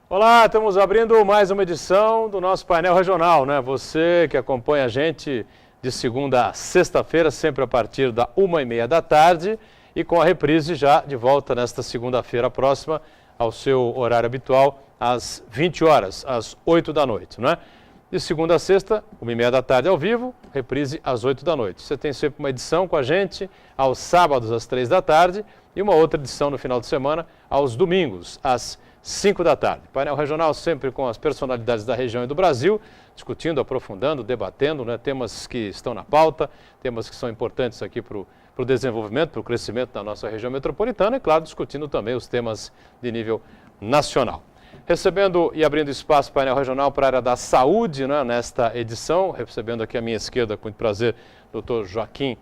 Olá, estamos abrindo mais uma edição do nosso painel regional, né? Você que acompanha a gente de segunda a sexta-feira, sempre a partir da 1h30 da tarde e com a reprise já de volta nesta segunda-feira próxima ao seu horário habitual, às 20 horas, às 8 da noite, né? De segunda a sexta, 1h30 da tarde ao vivo, reprise às 8 da noite. Você tem sempre uma edição com a gente aos sábados às 3 da tarde e uma outra edição no final de semana aos domingos às 5 da tarde. Painel regional sempre com as personalidades da região e do Brasil, discutindo, aprofundando, debatendo, né, temas que estão na pauta, temas que são importantes aqui para o desenvolvimento, para o crescimento da nossa região metropolitana e, claro, discutindo também os temas de nível nacional. Recebendo e abrindo espaço painel regional para a área da saúde, né, nesta edição, recebendo aqui à minha esquerda, com muito prazer, o Dr. Joaquim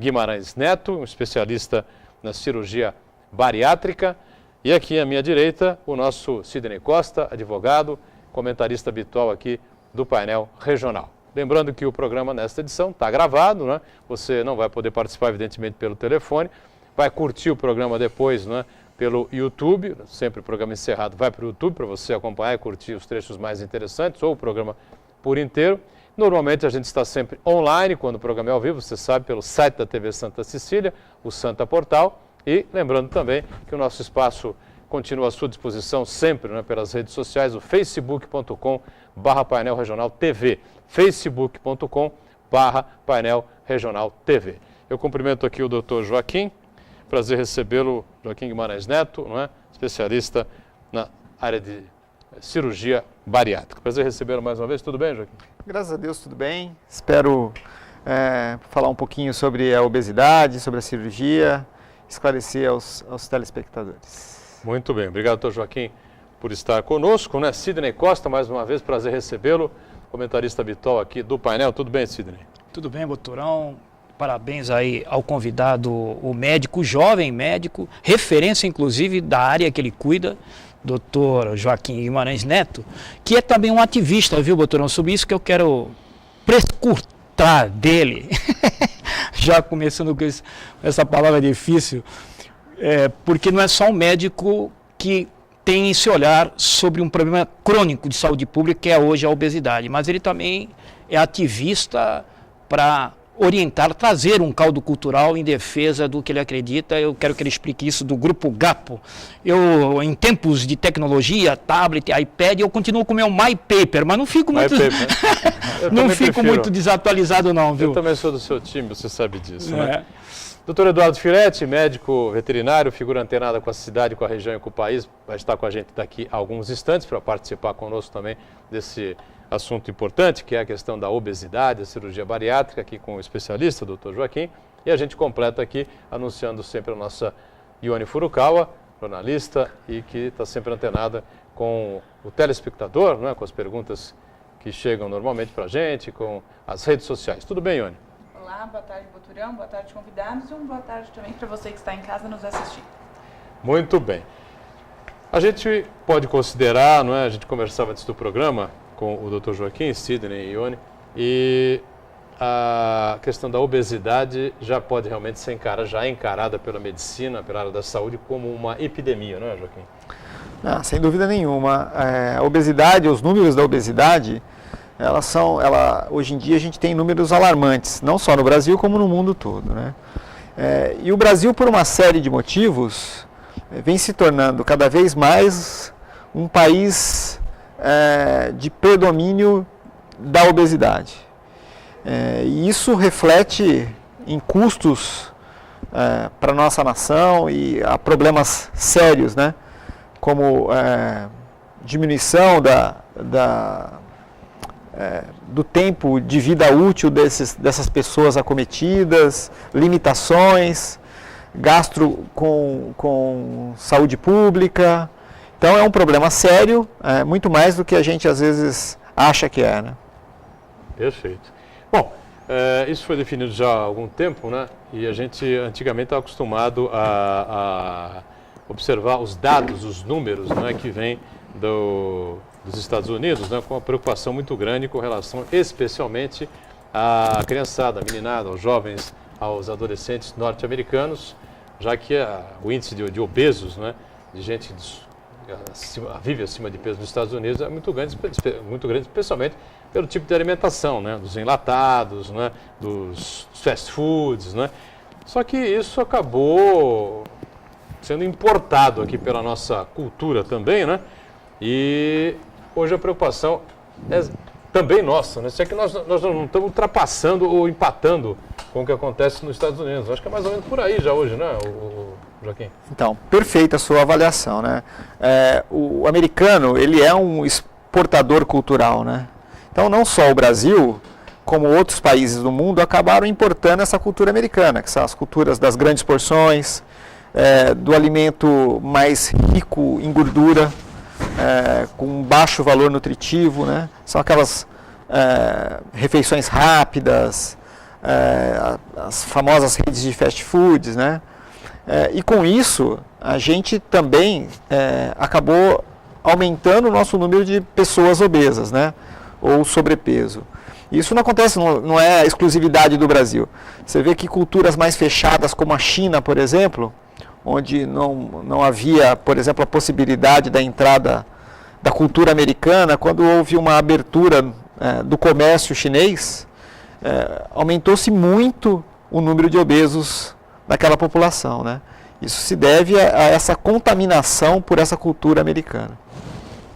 Guimarães Neto, um especialista na cirurgia bariátrica. E aqui à minha direita, o nosso Sidney Costa, advogado, comentarista habitual aqui do painel regional. Lembrando que o programa nesta edição está gravado, né? Você não vai poder participar, evidentemente, pelo telefone, vai curtir o programa depois, né, pelo YouTube, sempre o programa encerrado vai para o YouTube para você acompanhar e curtir os trechos mais interessantes ou o programa por inteiro. Normalmente a gente está sempre online quando o programa é ao vivo, você sabe, pelo site da TV Santa Cecília, o Santa Portal. E lembrando também que o nosso espaço continua à sua disposição sempre, né, pelas redes sociais, o facebook.com/painel regional TV, facebook.com/painel regional TV. Eu cumprimento aqui o Dr. Joaquim, prazer recebê-lo, Joaquim Guimarães Neto, não é? Especialista na área de cirurgia bariátrica. Prazer recebê-lo mais uma vez, tudo bem, Joaquim? Graças a Deus, tudo bem. Espero falar um pouquinho sobre a obesidade, sobre a cirurgia, esclarecer aos telespectadores. Muito bem, obrigado, doutor Joaquim, por estar conosco, né? Sidney Costa, mais uma vez, prazer recebê-lo, comentarista habitual aqui do painel. Tudo bem, Sidney? Tudo bem, doutorão. Parabéns aí ao convidado, o médico, jovem médico, referência inclusive da área que ele cuida, doutor Joaquim Guimarães Neto, que é também um ativista, viu, doutorão? Sobre isso que eu quero prescrutar dele. Já começando com essa palavra difícil, porque não é só um médico que tem esse olhar sobre um problema crônico de saúde pública, que é hoje a obesidade, mas ele também é ativista para orientar, trazer um caldo cultural em defesa do que ele acredita. Eu quero que ele explique isso do Grupo GAPO. Eu, em tempos de tecnologia, tablet, iPad, eu continuo com o meu MyPaper, mas não fico muito, não fico muito desatualizado não, viu? Eu também sou do seu time, você sabe disso, né? Doutor Eduardo Firetti, médico veterinário, figura antenada com a cidade, com a região e com o país, vai estar com a gente daqui a alguns instantes para participar conosco também desse assunto importante, que é a questão da obesidade, a cirurgia bariátrica, aqui com o especialista, doutor Joaquim. E a gente completa aqui, anunciando sempre a nossa Ione Furukawa, jornalista, e que está sempre antenada com o telespectador, né, com as perguntas que chegam normalmente para a gente, com as redes sociais. Tudo bem, Ione? Olá, boa tarde, Boturão, boa tarde, convidados, e uma boa tarde também para você que está em casa nos assistindo. Muito bem. A gente pode considerar, não é? A gente conversava antes do programa com o Dr. Joaquim, Sidney e Ione, e a questão da obesidade já pode realmente ser encarada pela medicina, pela área da saúde, como uma epidemia, não é, Joaquim? Não, sem dúvida nenhuma. A obesidade, os números da obesidade, hoje em dia a gente tem números alarmantes, não só no Brasil como no mundo todo, né? E o Brasil, por uma série de motivos, vem se tornando cada vez mais um país de predomínio da obesidade. E isso reflete em custos para a nossa nação e há problemas sérios, né? Como diminuição do tempo de vida útil dessas pessoas acometidas, limitações, gasto com saúde pública. Então é um problema sério, muito mais do que a gente às vezes acha que é, né? Perfeito. Bom, isso foi definido já há algum tempo, né? E a gente antigamente estava acostumado a observar os dados, os números, né, que vêm dos Estados Unidos, né, com uma preocupação muito grande com relação especialmente à criançada, à meninada, aos jovens, aos adolescentes norte-americanos, já que o índice de obesos, né, de gente vive acima de peso nos Estados Unidos é muito grande, especialmente pelo tipo de alimentação, né? Dos enlatados, né? Dos fast foods, né? Só que isso acabou sendo importado aqui pela nossa cultura também, né? E hoje a preocupação é também nossa, né? Se é que nós não estamos ultrapassando ou empatando com o que acontece nos Estados Unidos. Acho que é mais ou menos por aí já hoje, né, Joaquim? Então, perfeita a sua avaliação, né? O americano, ele é um exportador cultural, né? Então, não só o Brasil, como outros países do mundo, acabaram importando essa cultura americana, que são as culturas das grandes porções, do alimento mais rico em gordura, com baixo valor nutritivo, né? São aquelas refeições rápidas, as famosas redes de fast foods, né? E com isso, a gente também acabou aumentando o nosso número de pessoas obesas, né? Ou sobrepeso. Isso não acontece, não é exclusividade do Brasil. Você vê que culturas mais fechadas, como a China, por exemplo, onde não havia, por exemplo, a possibilidade da entrada da cultura americana, quando houve uma abertura do comércio chinês, aumentou-se muito o número de obesos naquela população, né? Isso se deve a essa contaminação por essa cultura americana.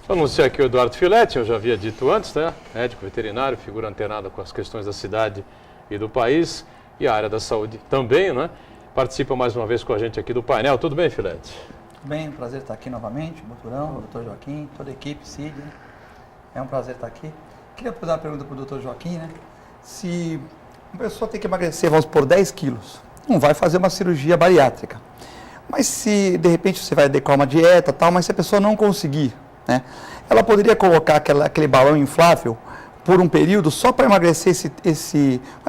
Vou anunciar aqui o Eduardo Filetti, eu já havia dito antes, né? Médico veterinário, figura antenada com as questões da cidade e do país, e a área da saúde também, né? Participa mais uma vez com a gente aqui do painel. Tudo bem, Filetti? Tudo bem, prazer estar aqui novamente, Boturão, o Dr. Joaquim, toda a equipe, Cid. É um prazer estar aqui. Queria fazer uma pergunta para o Dr. Joaquim, né? Se uma pessoa tem que emagrecer, vamos por 10 quilos, não vai fazer uma cirurgia bariátrica. Mas se, de repente, você vai adequar uma dieta, tal, mas se a pessoa não conseguir, né? Ela poderia colocar aquele balão inflável por um período só para emagrecer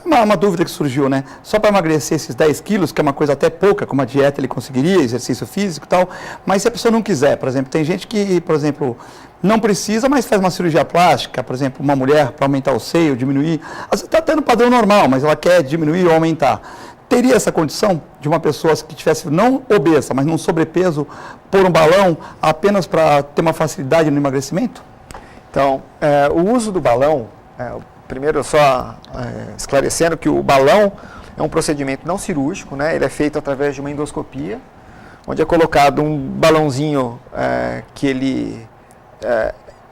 uma dúvida que surgiu, né? Só para emagrecer esses 10 quilos, que é uma coisa até pouca, com uma dieta ele conseguiria, exercício físico e tal, mas se a pessoa não quiser, por exemplo, tem gente que, por exemplo, não precisa, mas faz uma cirurgia plástica, por exemplo, uma mulher para aumentar o seio, diminuir, às vezes está tendo padrão normal, mas ela quer diminuir ou aumentar. Teria essa condição de uma pessoa que tivesse não obesa, mas num sobrepeso, pôr um balão apenas para ter uma facilidade no emagrecimento? Então, o uso do balão, primeiro só esclarecendo que o balão é um procedimento não cirúrgico, né? Ele é feito através de uma endoscopia, onde é colocado um balãozinho que ele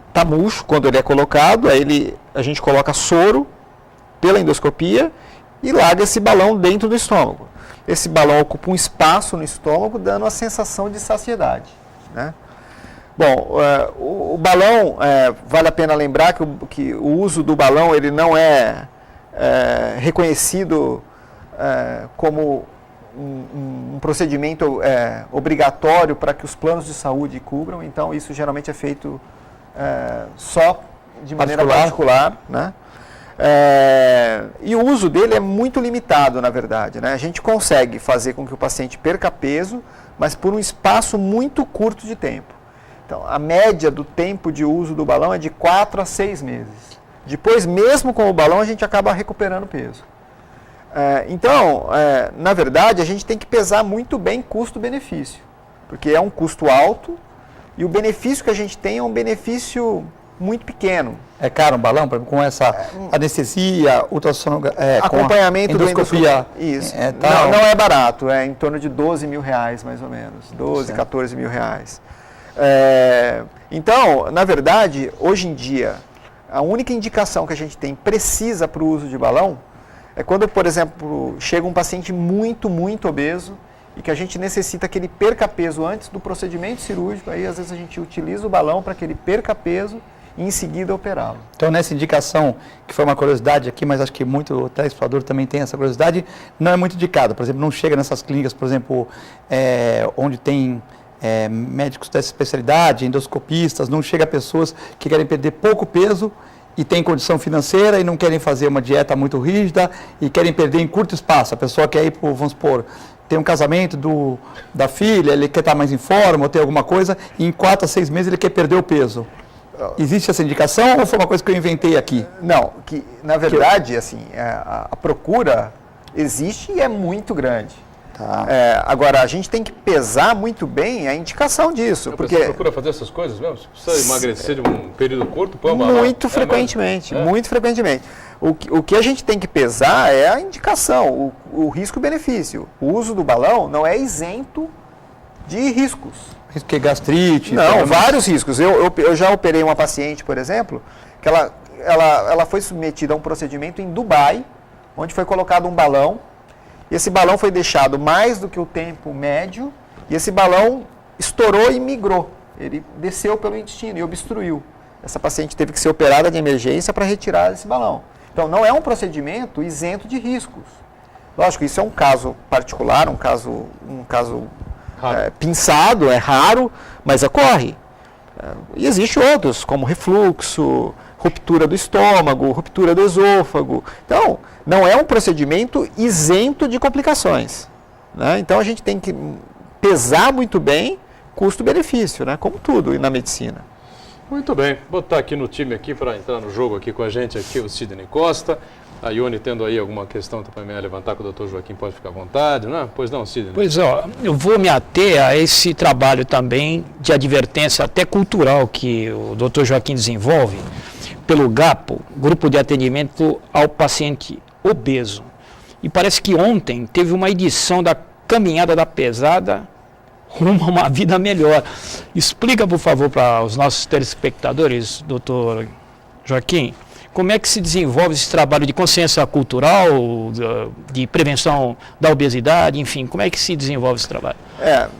está murcho quando ele é colocado, aí a gente coloca soro pela endoscopia e larga esse balão dentro do estômago. Esse balão ocupa um espaço no estômago, dando a sensação de saciedade, né? Bom, o balão, vale a pena lembrar que o uso do balão ele não é reconhecido como um procedimento obrigatório para que os planos de saúde cubram, então isso geralmente é feito só de maneira particular, né? E o uso dele é muito limitado, na verdade, né? A gente consegue fazer com que o paciente perca peso, mas por um espaço muito curto de tempo. Então, a média do tempo de uso do balão é de 4 a 6 meses. Depois, mesmo com o balão, a gente acaba recuperando peso. Então, na verdade, a gente tem que pesar muito bem custo-benefício, porque é um custo alto e o benefício que a gente tem é um benefício muito pequeno. É caro um balão, com essa anestesia, ultrassonografia, acompanhamento com endoscopia? Isso. Não é barato, é em torno de R$12.000, mais ou menos. 12, 14 mil reais. Então, na verdade, hoje em dia, a única indicação que a gente tem precisa para o uso de balão é quando, por exemplo, chega um paciente muito, muito obeso e que a gente necessita que ele perca peso antes do procedimento cirúrgico, aí às vezes a gente utiliza o balão para que ele perca peso e em seguida operá-lo. Então, nessa indicação, que foi uma curiosidade aqui, mas acho que muito telespectador também tem essa curiosidade, não é muito indicado. Por exemplo, não chega nessas clínicas, por exemplo, onde tem médicos dessa especialidade, endoscopistas, não chega pessoas que querem perder pouco peso e têm condição financeira e não querem fazer uma dieta muito rígida e querem perder em curto espaço. A pessoa quer ir, vamos supor, tem um casamento da filha, ele quer estar mais em forma ou ter alguma coisa, e em 4 a 6 meses ele quer perder o peso. Existe essa indicação ou foi uma coisa que eu inventei aqui? Não, na verdade, assim, a procura existe e é muito grande. Tá. Agora, a gente tem que pesar muito bem a indicação disso. Porque você procura fazer essas coisas mesmo? Você precisa emagrecer de um período curto? Muito frequentemente, muito frequentemente. O que a gente tem que pesar é a indicação, o risco-benefício. O uso do balão não é isento de riscos. Risco que é gastrite? Não, vários riscos. Eu já operei uma paciente, por exemplo, que ela foi submetida a um procedimento em Dubai, onde foi colocado um balão. E esse balão foi deixado mais do que o tempo médio, e esse balão estourou e migrou. Ele desceu pelo intestino e obstruiu. Essa paciente teve que ser operada de emergência para retirar esse balão. Então, não é um procedimento isento de riscos. Lógico, isso é um caso particular, um caso pinçado, é raro, mas ocorre. E existem outros, como refluxo, ruptura do estômago, ruptura do esôfago. Então, não é um procedimento isento de complicações, né? Então, a gente tem que pesar muito bem custo-benefício, né? Como tudo na medicina. Muito bem, vou botar aqui no time aqui para entrar no jogo aqui com a gente, aqui o Sidney Costa. A Ione tendo aí alguma questão também a levantar com o Dr. Joaquim, pode ficar à vontade, né? Pois não, Sidney? Pois eu vou me ater a esse trabalho também de advertência até cultural que o Dr. Joaquim desenvolve pelo GAPO, Grupo de Atendimento ao Paciente Obeso. E parece que ontem teve uma edição da Caminhada da Pesada rumo a uma vida melhor. Explica, por favor, para os nossos telespectadores, doutor Joaquim, como é que se desenvolve esse trabalho de consciência cultural, de prevenção da obesidade, enfim, como é que se desenvolve esse trabalho?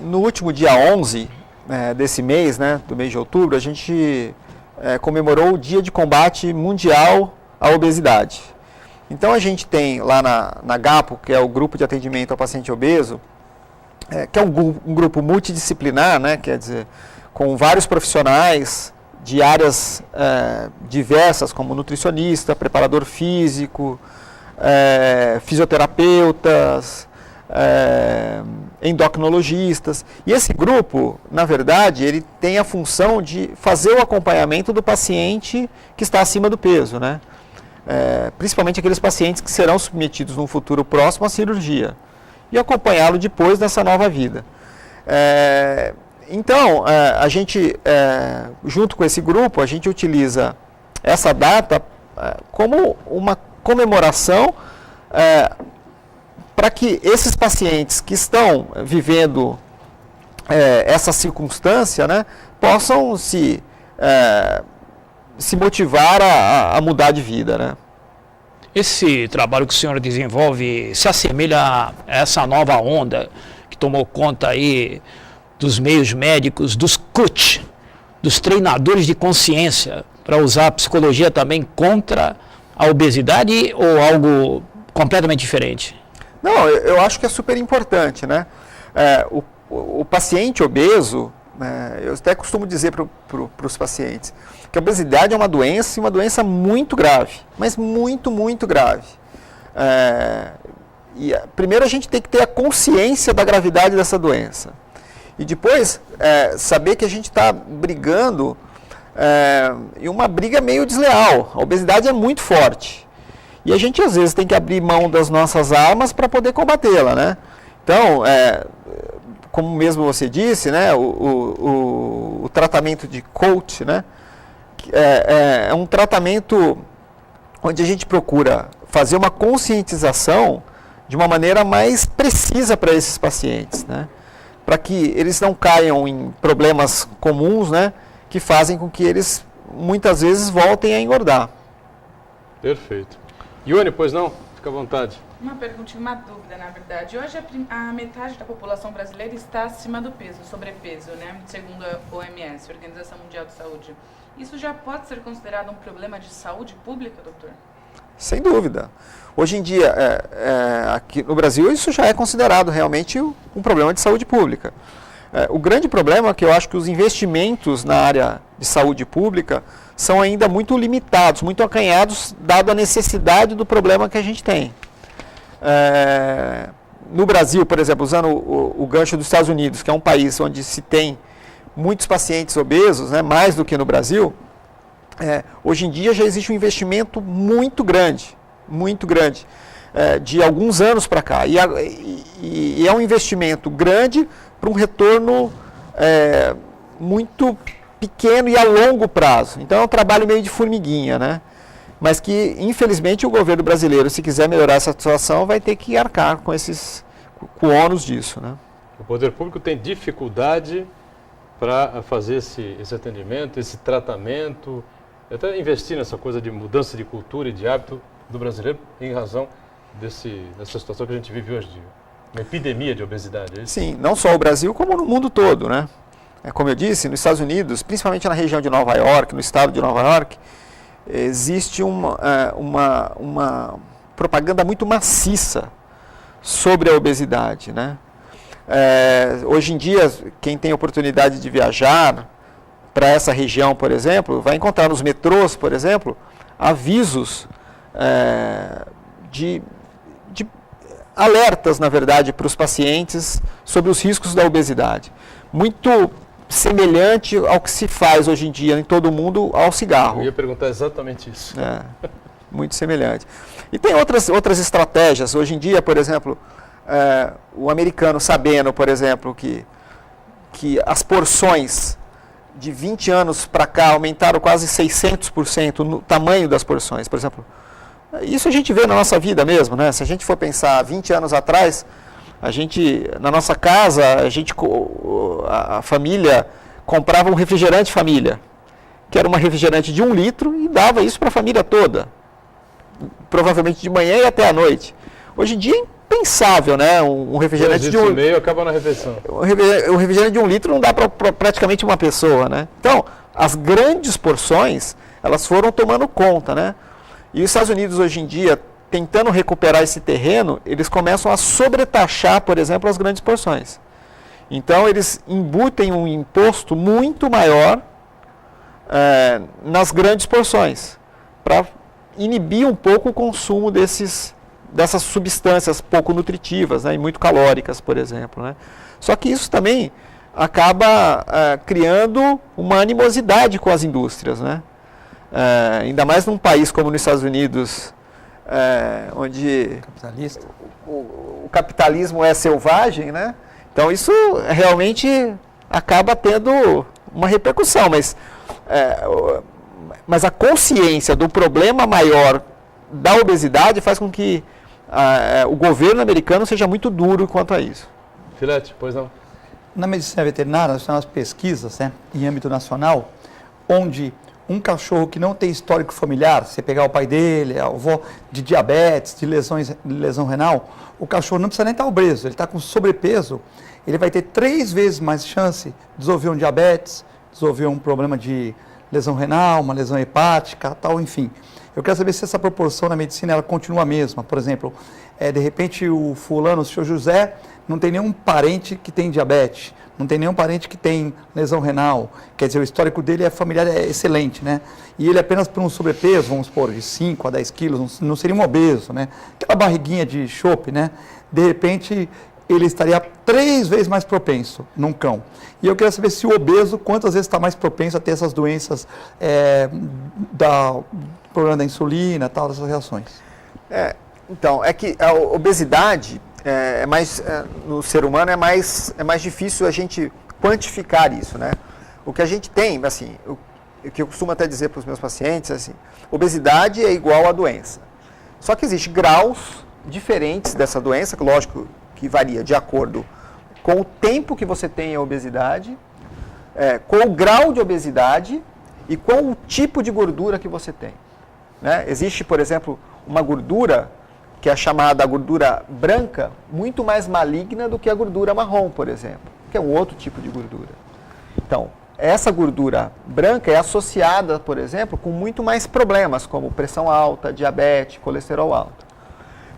No último dia 11 desse mês, né, do mês de outubro, a gente comemorou o Dia de Combate Mundial à Obesidade. Então a gente tem lá na GAPO, que é o Grupo de Atendimento ao Paciente Obeso, que é um grupo multidisciplinar, né, quer dizer, com vários profissionais de áreas diversas, como nutricionista, preparador físico, fisioterapeutas, endocrinologistas. E esse grupo, na verdade, ele tem a função de fazer o acompanhamento do paciente que está acima do peso, né? Principalmente aqueles pacientes que serão submetidos no futuro próximo à cirurgia, e acompanhá-lo depois dessa nova vida. Então, a gente, junto com esse grupo, a gente utiliza essa data como uma comemoração para que esses pacientes que estão vivendo essa circunstância, né, possam se motivar a mudar de vida, né? Esse trabalho que o senhor desenvolve se assemelha a essa nova onda que tomou conta aí dos meios médicos, dos coach, dos treinadores de consciência, para usar a psicologia também contra a obesidade, ou algo completamente diferente? Não, eu acho que é super importante, né? O paciente obeso, eu até costumo dizer para os pacientes que a obesidade é uma doença, e uma doença muito grave, mas muito, muito grave. Primeiro a gente tem que ter a consciência da gravidade dessa doença. E depois, saber que a gente está brigando em uma briga meio desleal. A obesidade é muito forte. E a gente, às vezes, tem que abrir mão das nossas armas para poder combatê-la, né? Então, como mesmo você disse, né, o tratamento de coach, né, é um tratamento onde a gente procura fazer uma conscientização de uma maneira mais precisa para esses pacientes, né? Para que eles não caiam em problemas comuns, né, que fazem com que eles muitas vezes voltem a engordar. Perfeito. Ione, pois não? Fica à vontade. Uma pergunta, uma dúvida, na verdade. Hoje a metade da população brasileira está acima do peso, sobrepeso, né? Segundo a OMS, Organização Mundial de Saúde. Isso já pode ser considerado um problema de saúde pública, doutor? Sem dúvida. Hoje em dia, aqui no Brasil, isso já é considerado realmente um problema de saúde pública. O grande problema é que eu acho que os investimentos na área de saúde pública são ainda muito limitados, muito acanhados, dado a necessidade do problema que a gente tem. No Brasil, por exemplo, usando o gancho dos Estados Unidos, que é um país onde se tem muitos pacientes obesos, né, mais do que no Brasil, hoje em dia já existe um investimento muito grande, de alguns anos para cá. E é um investimento grande para um retorno muito pequeno e a longo prazo. Então é um trabalho meio de formiguinha, né? Mas que, infelizmente, o governo brasileiro, se quiser melhorar essa situação, vai ter que arcar com o ônus disso, né? O poder público tem dificuldade para fazer esse atendimento, esse tratamento, até investir nessa coisa de mudança de cultura e de hábito do brasileiro em razão dessa situação que a gente vive hoje, uma epidemia de obesidade. É isso? Sim, não só o Brasil, como no mundo todo, né? Como eu disse, nos Estados Unidos, principalmente na região de Nova York, no estado de Nova York, existe uma propaganda muito maciça sobre a obesidade, né? Hoje em dia, quem tem oportunidade de viajar para essa região, por exemplo, vai encontrar nos metrôs, por exemplo, avisos de alertas, na verdade, para os pacientes sobre os riscos da obesidade. Muito semelhante ao que se faz hoje em dia em todo o mundo ao cigarro. Eu ia perguntar exatamente isso. Muito semelhante. E tem outras estratégias. Hoje em dia, por exemplo, o americano sabendo, por exemplo, que as porções de 20 anos para cá aumentaram quase 600% no tamanho das porções, por exemplo. Isso a gente vê na nossa vida mesmo, né? Se a gente for pensar 20 anos atrás, na nossa casa, a família comprava um refrigerante família, que era uma refrigerante de 1 litro e dava isso para a família toda, provavelmente de manhã e até à noite. Hoje em dia é impensável, né? Um refrigerante de 1 litro acaba na refeição. Um refrigerante de 1 litro não dá para praticamente uma pessoa, né? Então, as grandes porções, elas foram tomando conta, né? E os Estados Unidos hoje em dia, tentando recuperar esse terreno, eles começam a sobretaxar, por exemplo, as grandes porções. Então, eles embutem um imposto muito maior nas grandes porções, para inibir um pouco o consumo dessas substâncias pouco nutritivas, né, e muito calóricas, por exemplo, né? Só que isso também acaba criando uma animosidade com as indústrias, né? Ainda mais num país como nos Estados Unidos, onde o capitalismo é selvagem, né? Então isso realmente acaba tendo uma repercussão, mas a consciência do problema maior da obesidade faz com que o governo americano seja muito duro quanto a isso. Filete, pois não? Na medicina veterinária, nós temos pesquisas, né, em âmbito nacional, onde um cachorro que não tem histórico familiar, você pegar o pai dele, a avó, de diabetes, de lesão renal, o cachorro não precisa nem estar obeso, ele está com sobrepeso, ele vai ter 3 vezes mais chance de desenvolver um diabetes, desenvolver um problema de lesão renal, uma lesão hepática, tal, enfim. Eu quero saber se essa proporção na medicina ela continua a mesma. Por exemplo, de repente o fulano, o senhor José, não tem nenhum parente que tem diabetes, não tem nenhum parente que tem lesão renal, quer dizer, o histórico dele familiar é excelente, né? E ele apenas por um sobrepeso, vamos supor, de 5 a 10 quilos, não seria um obeso, né? Aquela barriguinha de chope, né? De repente, ele estaria 3 vezes mais propenso num cão. E eu queria saber se o obeso, quantas vezes está mais propenso a ter essas doenças, problema da insulina, tal, dessas reações. Então, é que a obesidade no ser humano é mais difícil a gente quantificar isso, né? O que a gente tem, assim, o que eu costumo até dizer para os meus pacientes, assim, obesidade é igual a doença. Só que existem graus diferentes dessa doença, que lógico que varia de acordo com o tempo que você tem a obesidade, com o grau de obesidade e com o tipo de gordura que você tem, né? Existe, por exemplo, uma gordura que é chamada gordura branca, muito mais maligna do que a gordura marrom, por exemplo, que é um outro tipo de gordura. Então, essa gordura branca é associada, por exemplo, com muito mais problemas, como pressão alta, diabetes, colesterol alto.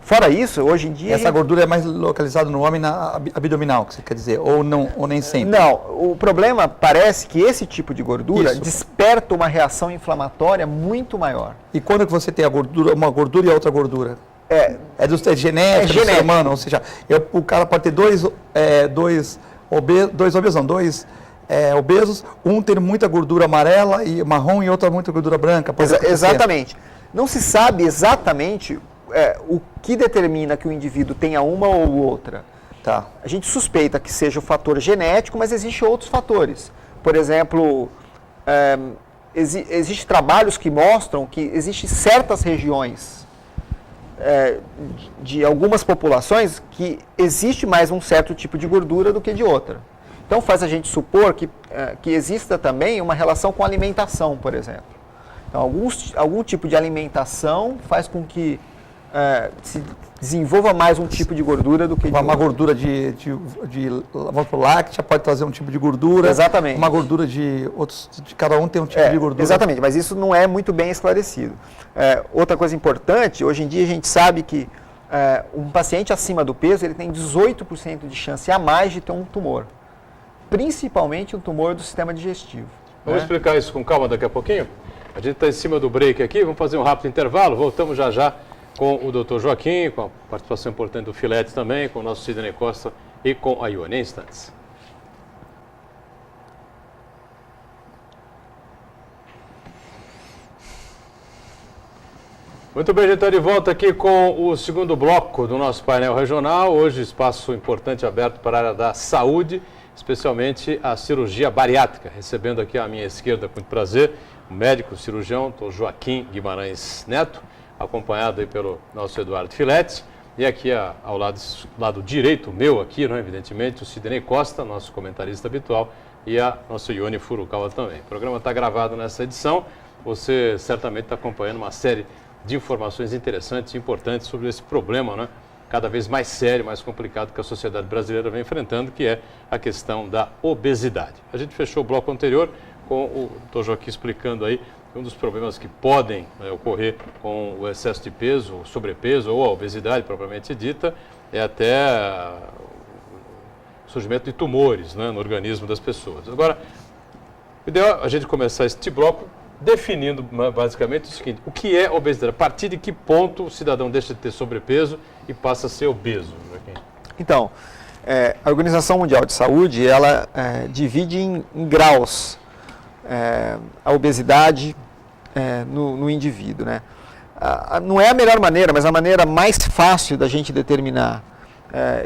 Fora isso, hoje em dia... Essa gordura é mais localizada no homem na abdominal, que você quer dizer, ou nem sempre? Não, o problema parece que esse tipo de gordura desperta uma reação inflamatória muito maior. E quando que você tem uma gordura e a outra gordura? É genética do ser humano, ou seja, o cara pode ter dois obesos, um ter muita gordura amarela e marrom e outro muita gordura branca. Exatamente. Não se sabe exatamente o que determina que o indivíduo tenha uma ou outra? Tá. A gente suspeita que seja o fator genético, mas existem outros fatores. Por exemplo, existem trabalhos que mostram que existem certas regiões de algumas populações que existe mais um certo tipo de gordura do que de outra. Então faz a gente supor que exista também uma relação com a alimentação, por exemplo. Então, algum tipo de alimentação faz com que se desenvolva mais um tipo de gordura do que de Uma gordura de láctea pode trazer um tipo de gordura. Exatamente. Uma gordura de outros, de cada um tem um tipo de gordura. Exatamente, mas isso não é muito bem esclarecido. Outra coisa importante, hoje em dia a gente sabe que um paciente acima do peso ele tem 18% de chance a mais de ter um tumor, principalmente um tumor do sistema digestivo. Vamos explicar isso com calma daqui a pouquinho? A gente está em cima do break aqui, vamos fazer um rápido intervalo, voltamos já já com o Dr. Joaquim, com a participação importante do Filete também, com o nosso Sidney Costa e com a Ione em instantes. Muito bem, a gente está de volta aqui com o segundo bloco do nosso painel regional. Hoje, espaço importante aberto para a área da saúde, especialmente a cirurgia bariátrica. Recebendo aqui à minha esquerda, com muito prazer, o médico cirurgião, Dr. Joaquim Guimarães Neto, acompanhado aí pelo nosso Eduardo Filete. E aqui ao lado direito, meu aqui, né, evidentemente, o Sidney Costa, nosso comentarista habitual, e a nossa Ione Furukawa também. O programa está gravado nessa edição. Você certamente está acompanhando uma série de informações interessantes e importantes sobre esse problema, né, cada vez mais sério, mais complicado que a sociedade brasileira vem enfrentando, que é a questão da obesidade. A gente fechou o bloco anterior com o Dr. Joaquim explicando aí um dos problemas que podem ocorrer com o excesso de peso, o sobrepeso ou a obesidade propriamente dita, é até o surgimento de tumores, né, no organismo das pessoas. Agora, o ideal é a gente começar este bloco definindo basicamente o seguinte: o que é obesidade? A partir de que ponto o cidadão deixa de ter sobrepeso e passa a ser obeso? Joaquim? Então, a Organização Mundial de Saúde, ela divide em graus a obesidade no indivíduo, né? Não é a melhor maneira, mas a maneira mais fácil da gente determinar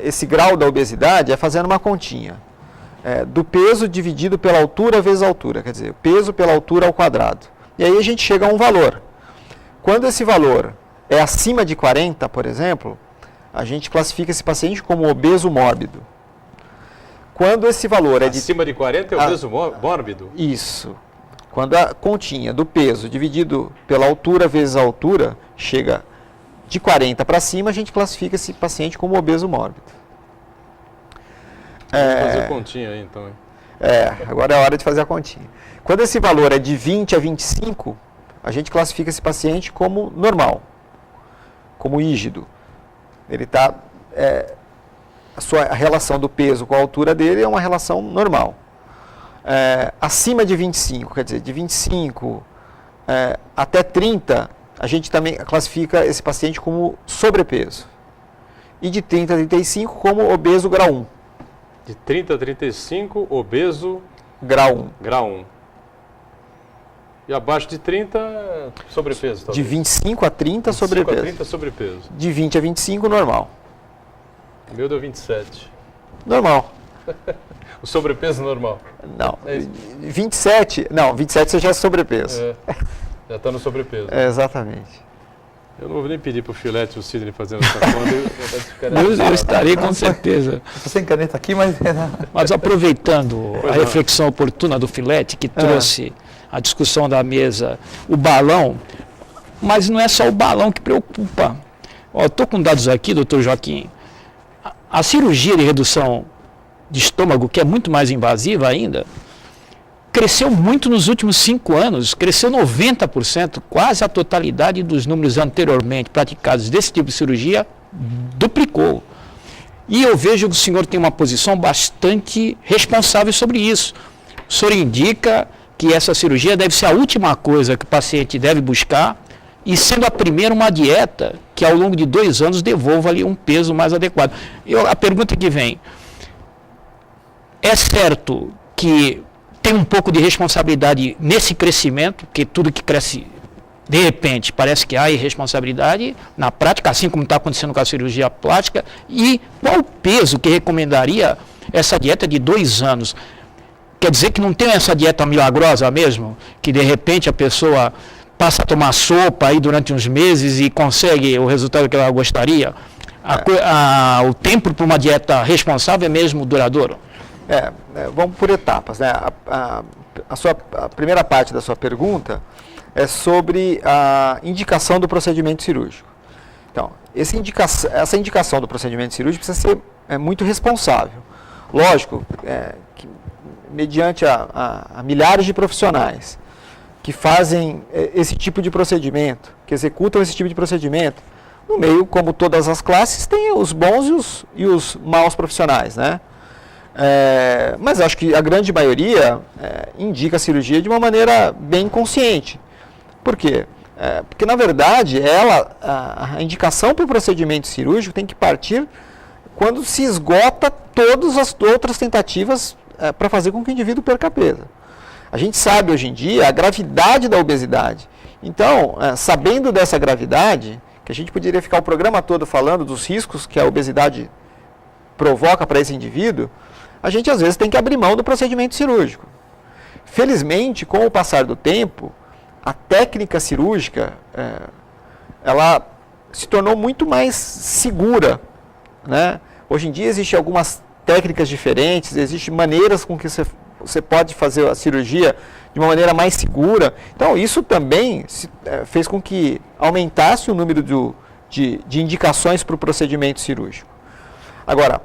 esse grau da obesidade é fazendo uma continha. Do peso dividido pela altura vezes a altura, quer dizer, peso pela altura ao quadrado. E aí a gente chega a um valor. Quando esse valor é acima de 40, por exemplo, a gente classifica esse paciente como obeso mórbido. Quando esse valor é de... Acima de 40 é obeso mórbido? Isso. Quando a continha do peso dividido pela altura vezes a altura chega de 40 para cima, a gente classifica esse paciente como obeso mórbido. Vamos fazer continha aí, então. Hein? Agora é a hora de fazer a continha. Quando esse valor é de 20 a 25, a gente classifica esse paciente como normal, como rígido. Ele está... a relação do peso com a altura dele é uma relação normal. Acima de 25, quer dizer, de 25 até 30, a gente também classifica esse paciente como sobrepeso. E de 30 a 35 como obeso grau 1. De 30 a 35, obeso grau 1. Grau 1. E abaixo de 30, sobrepeso. Talvez. De 25 a 30, sobrepeso. 25 a 30, sobrepeso. De 20 a 25, normal. O meu deu 27. Normal. O sobrepeso normal. Não. 27 você já é sobrepeso. Já está no sobrepeso. Exatamente. Eu não vou nem pedir para o Filete e o Sidney fazendo essa conta. Eu estarei com certeza. Estou sem caneta aqui, mas... Mas aproveitando a reflexão oportuna do Filete, que trouxe a discussão da mesa, o balão, mas não é só o balão que preocupa. Estou com dados aqui, doutor Joaquim. A cirurgia de redução de estômago, que é muito mais invasiva ainda, cresceu muito nos últimos 5 anos, cresceu 90%, quase a totalidade dos números anteriormente praticados desse tipo de cirurgia duplicou. E eu vejo que o senhor tem uma posição bastante responsável sobre isso. O senhor indica que essa cirurgia deve ser a última coisa que o paciente deve buscar, e sendo a primeira uma dieta que ao longo de 2 anos devolva ali um peso mais adequado. A pergunta que vem, é certo que tem um pouco de responsabilidade nesse crescimento, porque tudo que cresce de repente, parece que há irresponsabilidade na prática, assim como está acontecendo com a cirurgia plástica. E qual o peso que recomendaria essa dieta de 2 anos? Quer dizer que não tem essa dieta milagrosa mesmo? Que de repente a pessoa passa a tomar sopa aí durante uns meses e consegue o resultado que ela gostaria? O tempo para uma dieta responsável é mesmo duradouro? Vamos por etapas, né? A primeira parte da sua pergunta é sobre a indicação do procedimento cirúrgico. Então, essa indicação do procedimento cirúrgico precisa ser muito responsável. Lógico, que, mediante a milhares de profissionais que fazem esse tipo de procedimento, que executam esse tipo de procedimento, no meio, como todas as classes, tem os bons e os maus profissionais, né? Mas acho que a grande maioria indica a cirurgia de uma maneira bem consciente. Por quê? Porque, na verdade, a indicação para o procedimento cirúrgico tem que partir quando se esgota todas as outras tentativas para fazer com que o indivíduo perca peso. A gente sabe hoje em dia a gravidade da obesidade. Então, sabendo dessa gravidade, que a gente poderia ficar o programa todo falando dos riscos que a obesidade provoca para esse indivíduo, a gente às vezes tem que abrir mão do procedimento cirúrgico. Felizmente, com o passar do tempo, a técnica cirúrgica, ela se tornou muito mais segura, né? Hoje em dia existem algumas técnicas diferentes, existem maneiras com que você pode fazer a cirurgia de uma maneira mais segura. Então, isso também fez com que aumentasse o número de indicações para o procedimento cirúrgico. Agora,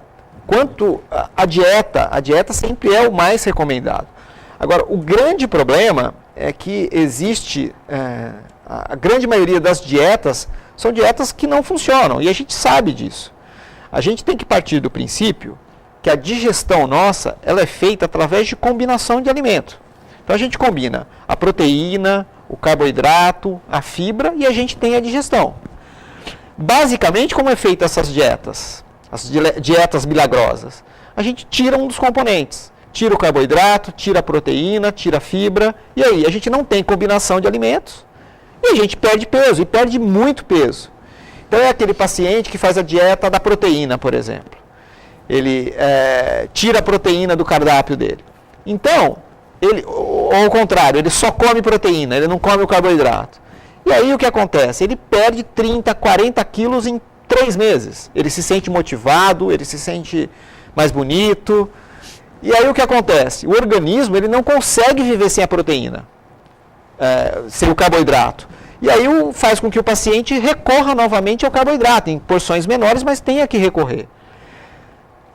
quanto à dieta sempre é o mais recomendado. Agora, o grande problema é que existe, a grande maioria das dietas são dietas que não funcionam, e a gente sabe disso. A gente tem que partir do princípio que a digestão nossa, ela é feita através de combinação de alimentos. Então a gente combina a proteína, o carboidrato, a fibra e a gente tem a digestão. Basicamente, como é feita essas dietas? As dietas milagrosas. A gente tira um dos componentes. Tira o carboidrato, tira a proteína, tira a fibra. E aí a gente não tem combinação de alimentos. E a gente perde peso, e perde muito peso. Então é aquele paciente que faz a dieta da proteína, por exemplo. Ele tira a proteína do cardápio dele. Então, ou ao contrário, ele só come proteína, ele não come o carboidrato. E aí o que acontece? Ele perde 30, 40 quilos em 3 meses. Ele se sente motivado, ele se sente mais bonito. E aí o que acontece? O organismo ele não consegue viver sem a proteína, sem o carboidrato. E aí faz com que o paciente recorra novamente ao carboidrato, em porções menores, mas tenha que recorrer.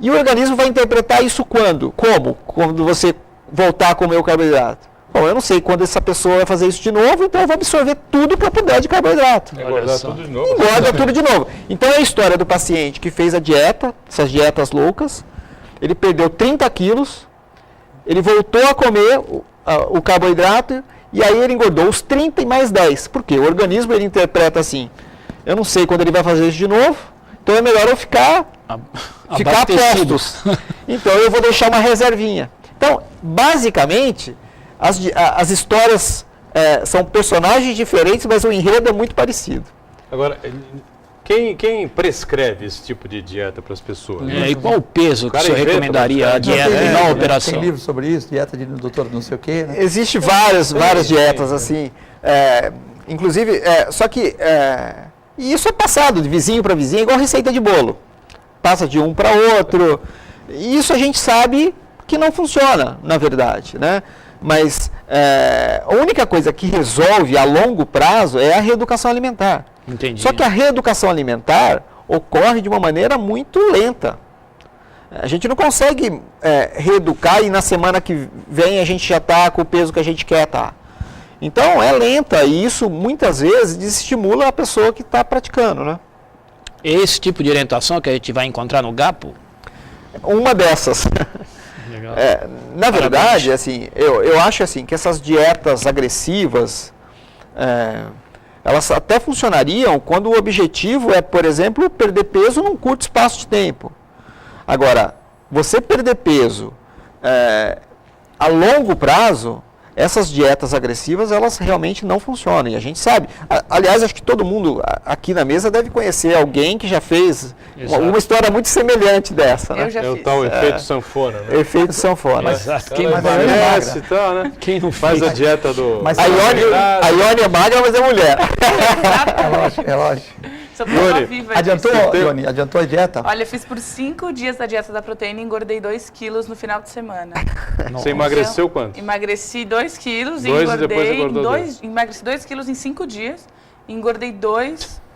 E o organismo vai interpretar isso quando? Como? Quando você voltar a comer o carboidrato. Bom, eu não sei quando essa pessoa vai fazer isso de novo, então eu vou absorver tudo que eu puder de carboidrato. Engordar tudo de novo. Engorda tudo de novo. Então é a história do paciente que fez a dieta, essas dietas loucas, ele perdeu 30 quilos, ele voltou a comer o carboidrato, e aí ele engordou os 30 e mais 10. Por quê? O organismo ele interpreta assim, eu não sei quando ele vai fazer isso de novo, então é melhor eu ficar a postos. Então eu vou deixar uma reservinha. Então, basicamente, as histórias são personagens diferentes, mas o enredo é muito parecido. Agora, quem prescreve esse tipo de dieta para as pessoas? E qual o peso que o senhor recomendaria a dieta na operação? Tem livro sobre isso, dieta de doutor não sei o quê, né? Existem várias dietas, assim. Inclusive, só que e isso é passado de vizinho para vizinho, igual receita de bolo. Passa de um para outro. E isso a gente sabe que não funciona, na verdade, né? Mas a única coisa que resolve a longo prazo é a reeducação alimentar. Entendi. Só que a reeducação alimentar ocorre de uma maneira muito lenta. A gente não consegue reeducar e na semana que vem a gente já está com o peso que a gente quer estar. Então é lenta e isso muitas vezes desestimula a pessoa que está praticando, né? Esse tipo de orientação que a gente vai encontrar no GAPO? Uma dessas. Legal. Na verdade, assim, eu acho assim, que essas dietas agressivas, elas até funcionariam quando o objetivo é, por exemplo, perder peso num curto espaço de tempo. Agora, você perder peso a longo prazo essas dietas agressivas, elas realmente não funcionam, e a gente sabe. Aliás, acho que todo mundo aqui na mesa deve conhecer alguém que já fez uma história muito semelhante dessa, né? Eu já É o fiz. tal efeito sanfona, né? Efeito sanfona. Exato. Quem Ela não emagrece e tal, né? Quem não Faz fez? a dieta do... Mas- A Ione é magra, mas é mulher. É lógico. Sou prova Yuri, viva Adiantou, disso. Ione? Adiantou a dieta? Olha, eu fiz por 5 dias da dieta da proteína e engordei 2 quilos no final de semana. Você emagreceu quanto? Emagreci 2 quilos e 2 e depois engordei engordou emagreci 2 quilos em 5 dias, engordei 2.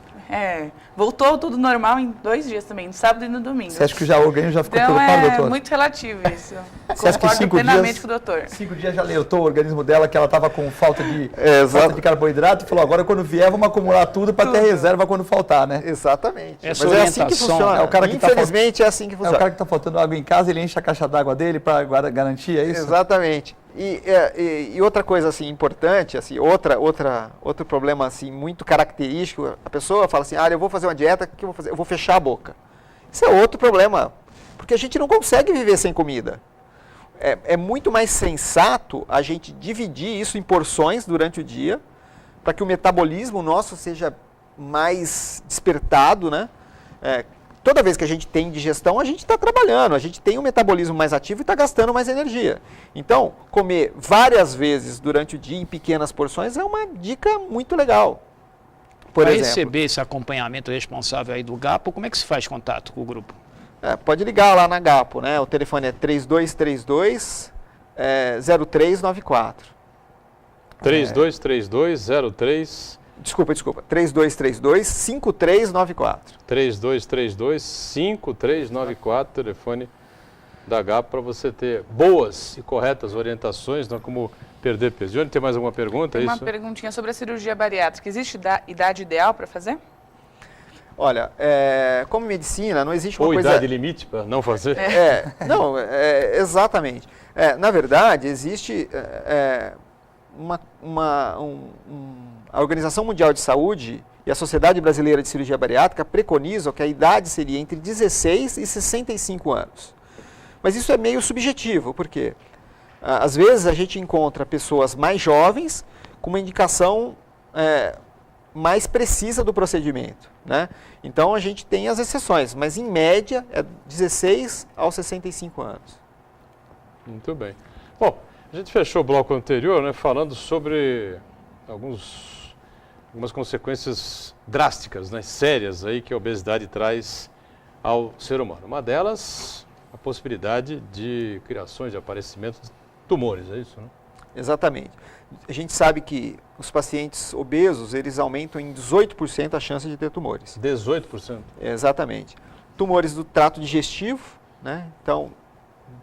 Voltou tudo normal em 2 dias também, no sábado e no domingo. Você acha que o organismo já ficou Então preocupado, é doutor? muito relativo isso. Você acha que Concordo 5 plenamente dias- com o doutor. 5 dias já alertou o organismo dela que ela estava com falta de exato. carboidrato e falou, agora quando vier vamos acumular tudo para ter Tudo. reserva quando faltar, né? Exatamente. Essa Mas é assim que orientação, funciona. é o cara que tá Infelizmente, é assim que É funciona. o cara que está faltando água em casa, ele enche a caixa d'água dele para garantir, é isso? Exatamente. E outra coisa assim importante, assim, outro problema assim muito característico, a pessoa fala assim, eu vou fazer uma dieta, o que eu vou fazer? Eu vou fechar a boca. Isso é outro problema, porque a gente não consegue viver sem comida. É muito mais sensato a gente dividir isso em porções durante o dia, para que o metabolismo nosso seja mais despertado, né? Toda vez que a gente tem digestão, a gente está trabalhando, a gente tem um metabolismo mais ativo e está gastando mais energia. Então, comer várias vezes durante o dia em pequenas porções é uma dica muito legal. Por Para exemplo, receber esse acompanhamento responsável aí do GAPO, como é que se faz contato com o grupo? pode ligar lá na Gapo, né? O telefone é 3232-0394. 3232-03... Desculpa, 3232-5394. 3232-5394, telefone da GAP, para você ter boas e corretas orientações, não como perder peso. Johnny, tem mais alguma pergunta? Tem uma Isso? perguntinha sobre a cirurgia bariátrica. Existe idade ideal para fazer? Olha, como medicina, não existe uma Ou coisa... idade limite para não fazer? Exatamente. Na verdade, existe a Organização Mundial de Saúde e a Sociedade Brasileira de Cirurgia Bariátrica preconizam que a idade seria entre 16 e 65 anos. Mas isso é meio subjetivo, porque às vezes a gente encontra pessoas mais jovens com uma indicação mais precisa do procedimento, né? Então a gente tem as exceções, mas em média é 16 aos 65 anos. Muito bem. Bom, a gente fechou o bloco anterior, né, falando sobre algumas consequências drásticas, né, sérias aí que a obesidade traz ao ser humano. Uma delas, a possibilidade de criações, de aparecimento de tumores, é isso, né? Exatamente. A gente sabe que os pacientes obesos, eles aumentam em 18% a chance de ter tumores. 18%. Exatamente. Tumores do trato digestivo, né? Então,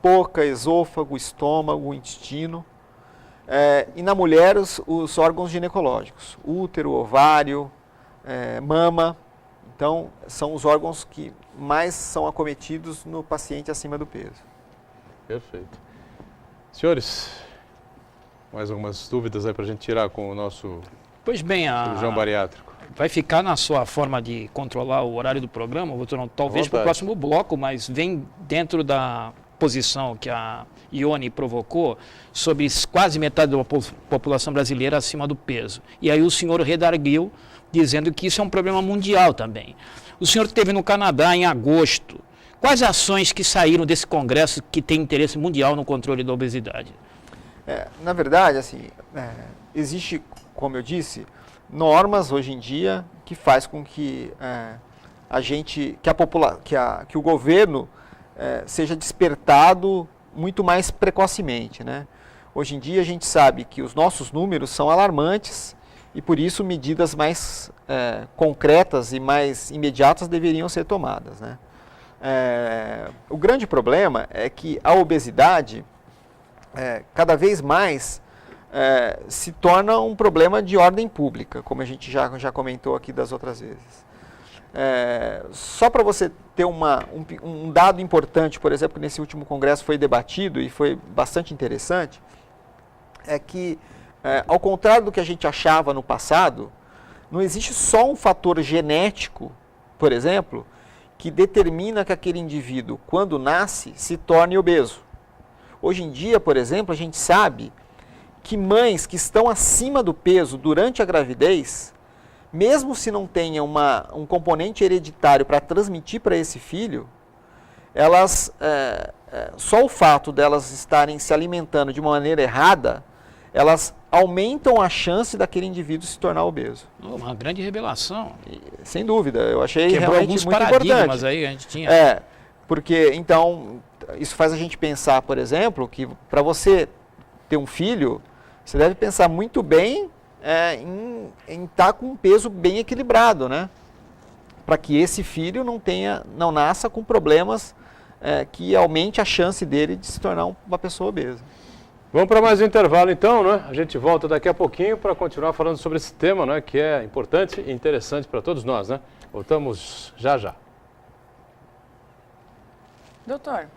boca, esôfago, estômago, intestino. E na mulher, os órgãos ginecológicos, útero, ovário, mama. Então, são os órgãos que mais são acometidos no paciente acima do peso. Perfeito. Senhores, mais algumas dúvidas aí para a gente tirar com o nosso Pois bem, cirurgião bariátrico? vai ficar na sua forma de controlar o horário do programa, doutor? Talvez para o Vontade. próximo bloco, mas vem dentro da posição que a Ione provocou sobre quase metade da população brasileira acima do peso. E aí o senhor redarguiu dizendo que isso é um problema mundial também. O senhor esteve no Canadá em agosto. Quais ações que saíram desse congresso que tem interesse mundial no controle da obesidade? Na verdade, assim, existe, como eu disse, normas hoje em dia que faz com que que o governo seja despertado muito mais precocemente, né? Hoje em dia a gente sabe que os nossos números são alarmantes e por isso medidas mais concretas e mais imediatas deveriam ser tomadas, né? O grande problema é que a obesidade cada vez mais se torna um problema de ordem pública, como a gente já comentou aqui das outras vezes. Só para você ter um dado importante, por exemplo, que nesse último congresso foi debatido e foi bastante interessante, é que, ao contrário do que a gente achava no passado, não existe só um fator genético, por exemplo, que determina que aquele indivíduo, quando nasce, se torne obeso. Hoje em dia, por exemplo, a gente sabe que mães que estão acima do peso durante a gravidez, mesmo se não tenha um componente hereditário para transmitir para esse filho, elas, só o fato delas estarem se alimentando de uma maneira errada, elas aumentam a chance daquele indivíduo se tornar obeso. Uma grande revelação. Sem dúvida, eu achei Quebrou realmente alguns muito paradigmas importante. aí, a gente tinha. Porque, então, isso faz a gente pensar, por exemplo, que para você ter um filho, você deve pensar muito bem em estar com um peso bem equilibrado, né? Para que esse filho não nasça com problemas que aumente a chance dele de se tornar uma pessoa obesa. Vamos para mais um intervalo então, né? A gente volta daqui a pouquinho para continuar falando sobre esse tema, né? Que é importante e interessante para todos nós, né? Voltamos já já. Doutor.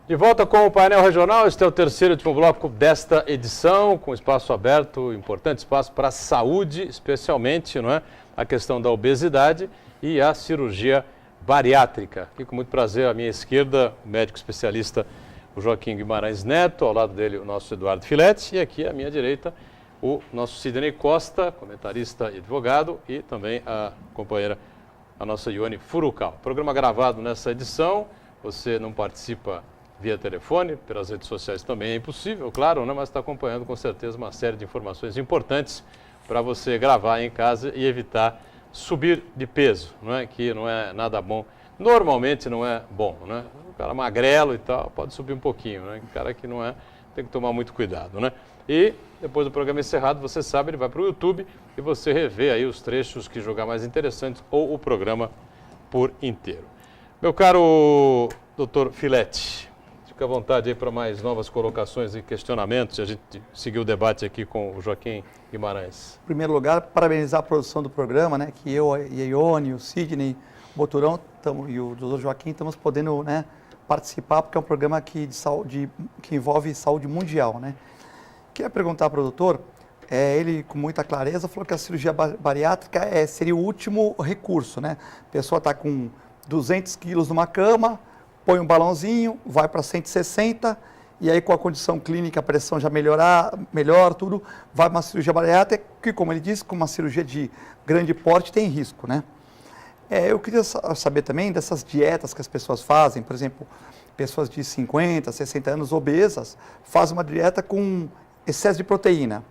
De volta com o painel regional, este é o terceiro e último bloco desta edição, com espaço aberto, importante espaço para a saúde, especialmente, não é? A questão da obesidade e a cirurgia bariátrica. E com muito prazer, à minha esquerda, o médico especialista o Joaquim Guimarães Neto, ao lado dele o nosso Eduardo Filete, e aqui à minha direita o nosso Sidney Costa, comentarista e advogado, e também a companheira, a nossa Ione Furukawa. Programa gravado nessa edição, você não participa via telefone, pelas redes sociais também é impossível, claro, né? Mas está acompanhando com certeza uma série de informações importantes para você gravar em casa e evitar subir de peso, não é? Que não é nada bom. Normalmente não é bom, né? O cara magrelo e tal, pode subir um pouquinho, né? O cara que não é, tem que tomar muito cuidado, né? E depois do programa encerrado, você sabe, ele vai para o YouTube e você revê aí os trechos que julgar mais interessantes ou o programa por inteiro. Meu caro doutor Filete, fica à vontade aí para mais novas colocações e questionamentos. A gente seguiu o debate aqui com o Joaquim Guimarães. Em primeiro lugar, parabenizar a produção do programa, né? Que eu e a Ione, o Sidney, o Boturão e o doutor Joaquim estamos podendo, né, participar, porque é um programa que envolve saúde mundial, né? Queria perguntar para o doutor, ele com muita clareza falou que a cirurgia bariátrica seria o último recurso, né? A pessoa está com 200 quilos numa cama, põe um balãozinho, vai para 160, e aí com a condição clínica, a pressão já melhora tudo, vai para uma cirurgia bariátrica, que como ele disse, com uma cirurgia de grande porte tem risco, né? Eu queria saber também dessas dietas que as pessoas fazem, por exemplo, pessoas de 50, 60 anos obesas, fazem uma dieta com excesso de proteína.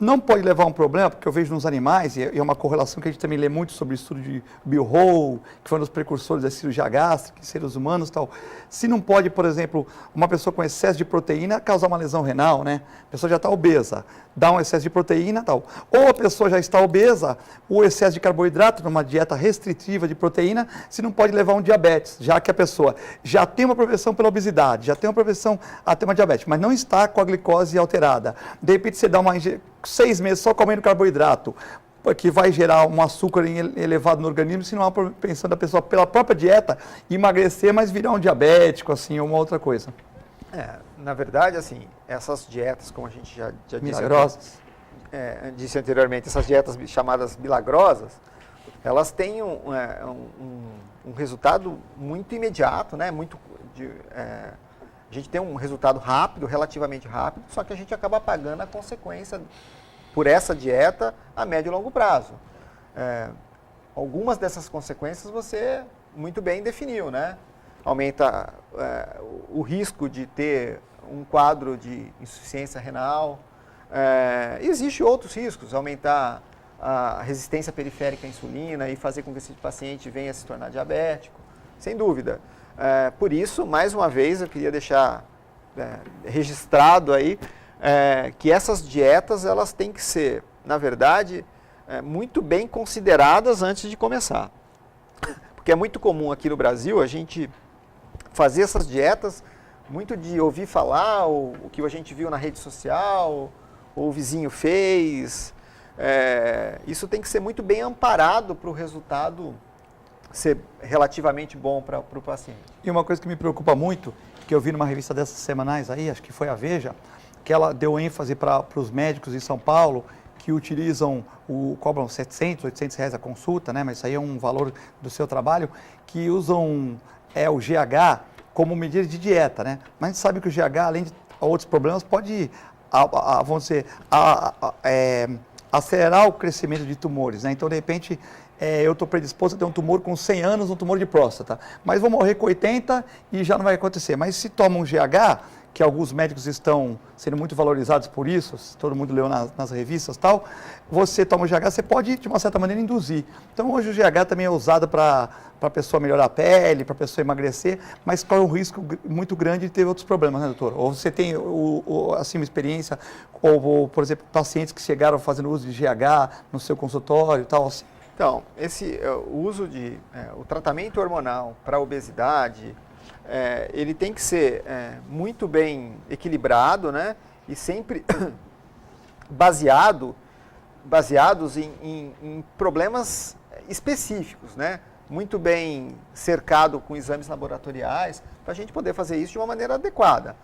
Não pode levar a um problema, porque eu vejo nos animais, e é uma correlação que a gente também lê muito sobre o estudo de Bill Hall, que foi um dos precursores da cirurgia gástrica em seres humanos e tal. Se não pode, por exemplo, uma pessoa com excesso de proteína causar uma lesão renal, né? A pessoa já está obesa, dá um excesso de proteína e tal. Ou a pessoa já está obesa, o excesso de carboidrato, numa dieta restritiva de proteína, se não pode levar a um diabetes, já que a pessoa já tem uma propensão pela obesidade, já tem uma propensão a ter uma diabetes, mas não está com a glicose alterada. De repente você dá 6 meses só comendo carboidrato, que vai gerar um açúcar elevado no organismo, se não há propensão da pessoa, pela própria dieta, emagrecer, mas virar um diabético, assim, ou uma outra coisa. Na verdade, assim, essas dietas, como a gente já disse, Milagrosas. Disse anteriormente, essas dietas chamadas milagrosas, elas têm um resultado muito imediato, né? A gente tem um resultado rápido, relativamente rápido, só que a gente acaba pagando a consequência por essa dieta a médio e longo prazo. Algumas dessas consequências você muito bem definiu, né? Aumenta o risco de ter um quadro de insuficiência renal. Existem outros riscos, aumentar a resistência periférica à insulina e fazer com que esse paciente venha a se tornar diabético, sem dúvida. Por isso, mais uma vez, eu queria deixar registrado aí que essas dietas elas têm que ser, na verdade, muito bem consideradas antes de começar. Porque é muito comum aqui no Brasil a gente fazer essas dietas, muito de ouvir falar, ou o que a gente viu na rede social, ou o vizinho fez. Isso tem que ser muito bem amparado para o resultado ser relativamente bom para o paciente. E uma coisa que me preocupa muito, que eu vi numa revista dessas semanais aí, acho que foi a Veja, que ela deu ênfase para os médicos em São Paulo que cobram 700, 800 reais a consulta, né? Mas isso aí é um valor do seu trabalho, que usam o GH como medida de dieta, né? Mas a gente sabe que o GH, além de outros problemas, pode vamos dizer, acelerar o crescimento de tumores, né? Então, de repente, eu estou predisposto a ter um tumor com 100 anos, um tumor de próstata, mas vou morrer com 80 e já não vai acontecer. Mas se toma um GH, que alguns médicos estão sendo muito valorizados por isso, todo mundo leu nas revistas e tal, você toma o GH, você pode, de uma certa maneira, induzir. Então, hoje o GH também é usado para a pessoa melhorar a pele, para a pessoa emagrecer, mas corre um risco muito grande de ter outros problemas, né, doutor? Ou você tem, assim, uma experiência, ou, por exemplo, pacientes que chegaram fazendo uso de GH no seu consultório e tal, assim? Então, o uso o tratamento hormonal para obesidade, ele tem que ser muito bem equilibrado, né? E sempre baseados em problemas específicos, né? Muito bem cercado com exames laboratoriais, para a gente poder fazer isso de uma maneira adequada.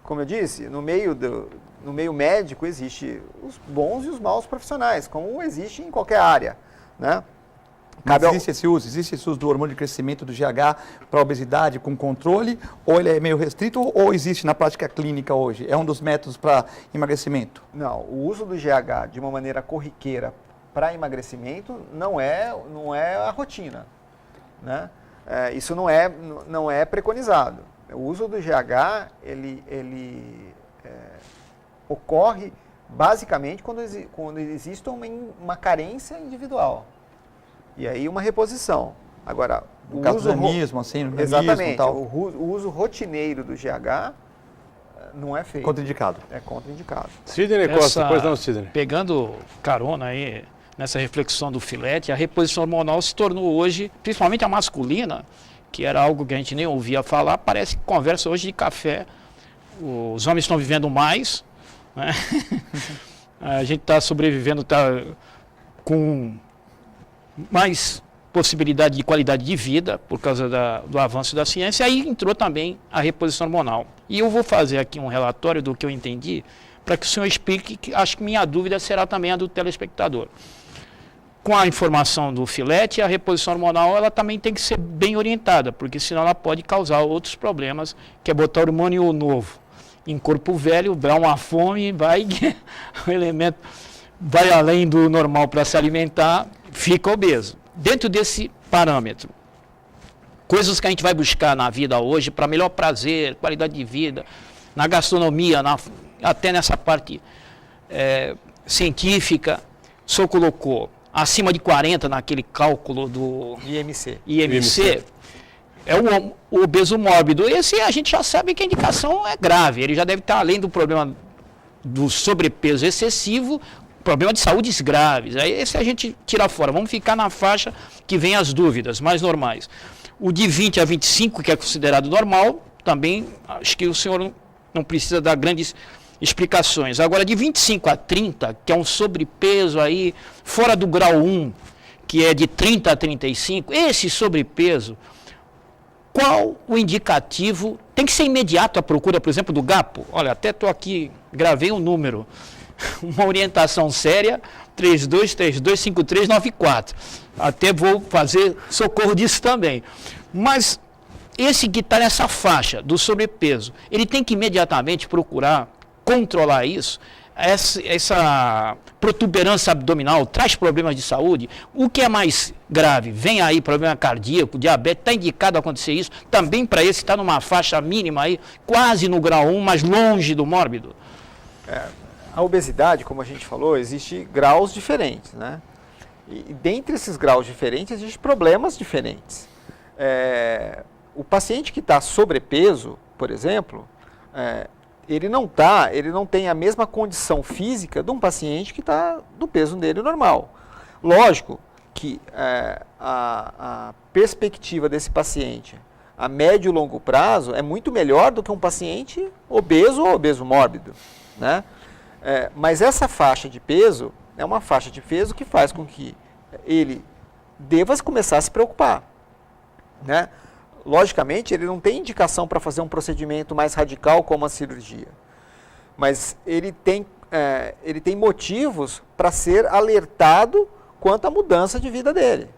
Como eu disse, no meio médico existe os bons e os maus profissionais, como existe em qualquer área, né? Mas existe esse uso do hormônio de crescimento do GH para obesidade com controle, ou ele é meio restrito, ou existe na prática clínica hoje? É um dos métodos para emagrecimento? Não, o uso do GH de uma maneira corriqueira para emagrecimento não é a rotina, né? Isso não é preconizado. O uso do GH, ele ocorre basicamente quando existe uma carência individual. E aí uma reposição. Agora, o caso do nanismo, assim, no exatamente, tal. o uso rotineiro do GH não é feito. Contraindicado. É contraindicado. Sidney Costa, pois não, Sidney? Pegando carona aí nessa reflexão do Filete, a reposição hormonal se tornou hoje, principalmente a masculina, que era algo que a gente nem ouvia falar, parece que conversa hoje de café. Os homens estão vivendo mais, né? A gente está sobrevivendo, está com mais possibilidade de qualidade de vida por causa do avanço da ciência. Aí entrou também a reposição hormonal. E eu vou fazer aqui um relatório do que eu entendi, para que o senhor explique, que acho que minha dúvida será também a do telespectador. Com a informação do Filete, a reposição hormonal ela também tem que ser bem orientada, porque senão ela pode causar outros problemas, que é botar hormônio novo em corpo velho, dá uma fome, o elemento vai além do normal para se alimentar, fica obeso. Dentro desse parâmetro, coisas que a gente vai buscar na vida hoje para melhor prazer, qualidade de vida, na gastronomia, até nessa parte científica, o senhor colocou acima de 40 naquele cálculo do IMC. É o obeso mórbido. Esse a gente já sabe que a indicação é grave, ele já deve estar além do problema do sobrepeso excessivo, problema de saúdes graves. Aí esse a gente tira fora. Vamos ficar na faixa que vem as dúvidas mais normais. O de 20 a 25, que é considerado normal, também acho que o senhor não precisa dar grandes explicações. Agora, de 25 a 30, que é um sobrepeso aí fora do grau 1, que é de 30 a 35, esse sobrepeso, qual o indicativo? Tem que ser imediato a procura, por exemplo, do GAPO? Olha, até estou aqui, gravei um número. Uma orientação séria, 32325394. Até vou fazer socorro disso também. Mas esse que está nessa faixa do sobrepeso, ele tem que imediatamente procurar controlar isso. Essa protuberância abdominal traz problemas de saúde. O que é mais grave? Vem aí problema cardíaco, diabetes, está indicado acontecer isso. Também para esse está numa faixa mínima aí, quase no grau 1, mas longe do mórbido. A obesidade, como a gente falou, existe graus diferentes, né? E dentre esses graus diferentes, existem problemas diferentes. O paciente que está sobrepeso, por exemplo, ele não tem a mesma condição física de um paciente que está do peso dele normal. Lógico que a perspectiva desse paciente a médio e longo prazo é muito melhor do que um paciente obeso ou obeso mórbido, né? Mas essa faixa de peso é uma faixa de peso que faz com que ele deva começar a se preocupar, né? Logicamente, ele não tem indicação para fazer um procedimento mais radical como a cirurgia, mas ele tem motivos para ser alertado quanto à mudança de vida dele.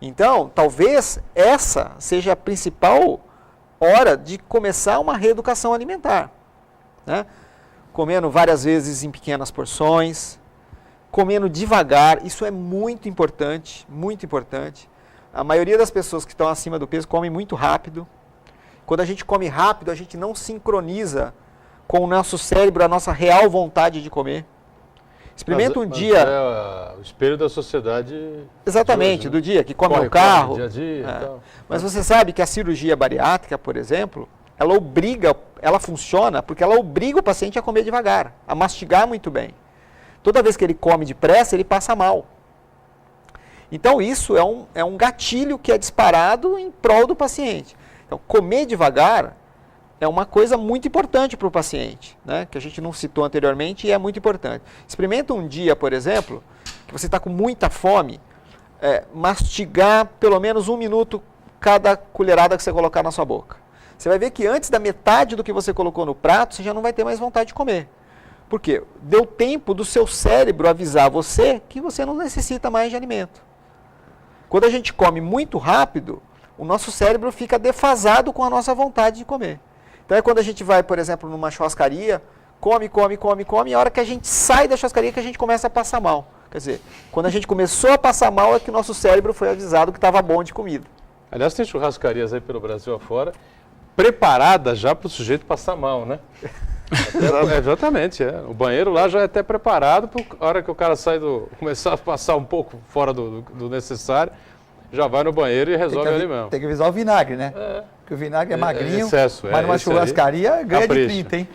Então, talvez essa seja a principal hora de começar uma reeducação alimentar, né? comendo várias vezes em pequenas porções, comendo devagar, isso é muito importante, muito importante. A maioria das pessoas que estão acima do peso comem muito rápido. Quando a gente come rápido, a gente não sincroniza com o nosso cérebro, a nossa real vontade de comer. Experimenta um dia... É o espelho da sociedade. Exatamente, de hoje, do dia, que come corre, no carro. dia a dia e tal. Mas você sabe que a cirurgia bariátrica, por exemplo, ela funciona porque ela obriga o paciente a comer devagar, a mastigar muito bem. Toda vez que ele come depressa, ele passa mal. Então isso é um gatilho que é disparado em prol do paciente. Então, comer devagar é uma coisa muito importante para o paciente, né? Que a gente não citou anteriormente e é muito importante. Experimenta um dia, por exemplo, que você está com muita fome, mastigar pelo menos 1 minuto cada colherada que você colocar na sua boca. Você vai ver que antes da metade do que você colocou no prato, você já não vai ter mais vontade de comer. Por quê? Deu tempo do seu cérebro avisar você que você não necessita mais de alimento. Quando a gente come muito rápido, o nosso cérebro fica defasado com a nossa vontade de comer. Então é quando a gente vai, por exemplo, numa churrascaria, come, e a hora que a gente sai da churrascaria que a gente começa a passar mal. Quer dizer, quando a gente começou a passar mal é que o nosso cérebro foi avisado que estava bom de comida. Aliás, tem churrascarias aí pelo Brasil afora, preparadas já para o sujeito passar mal, né? Exatamente, o banheiro lá já é até preparado para a hora que o cara começar a passar um pouco fora do necessário, já vai no banheiro e resolve ali mesmo. Tem que avisar o vinagre, né? Porque o vinagre é magrinho, excesso, mas numa churrascaria ganha de 30, hein?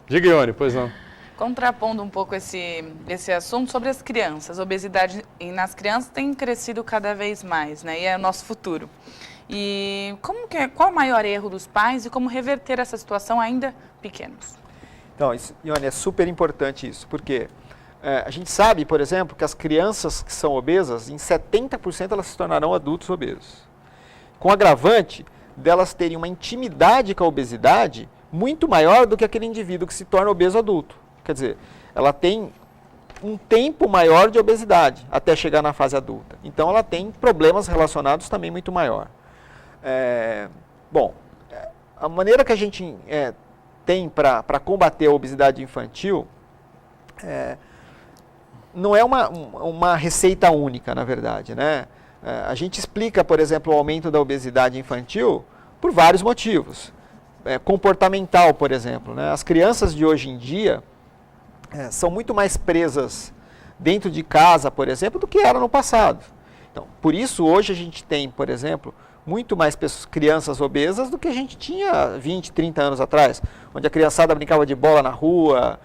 Diga, Ione, pois não. Contrapondo um pouco esse assunto sobre as crianças, a obesidade nas crianças tem crescido cada vez mais, né? E é o nosso futuro. E qual o maior erro dos pais e como reverter essa situação ainda pequenos? Então, Ione, é super importante isso, porque a gente sabe, por exemplo, que as crianças que são obesas, em 70% elas se tornarão adultos obesos. Com agravante delas terem uma intimidade com a obesidade muito maior do que aquele indivíduo que se torna obeso adulto. Quer dizer, ela tem um tempo maior de obesidade até chegar na fase adulta. Então, ela tem problemas relacionados também muito maior. A maneira que a gente tem para combater a obesidade infantil não é uma receita única, na verdade, né? A gente explica, por exemplo, o aumento da obesidade infantil por vários motivos. Comportamental, por exemplo, né? As crianças de hoje em dia são muito mais presas dentro de casa, por exemplo, do que era no passado. Então, por isso, hoje a gente tem, por exemplo, muito mais crianças obesas do que a gente tinha 20, 30 anos atrás, onde a criançada brincava de bola na rua.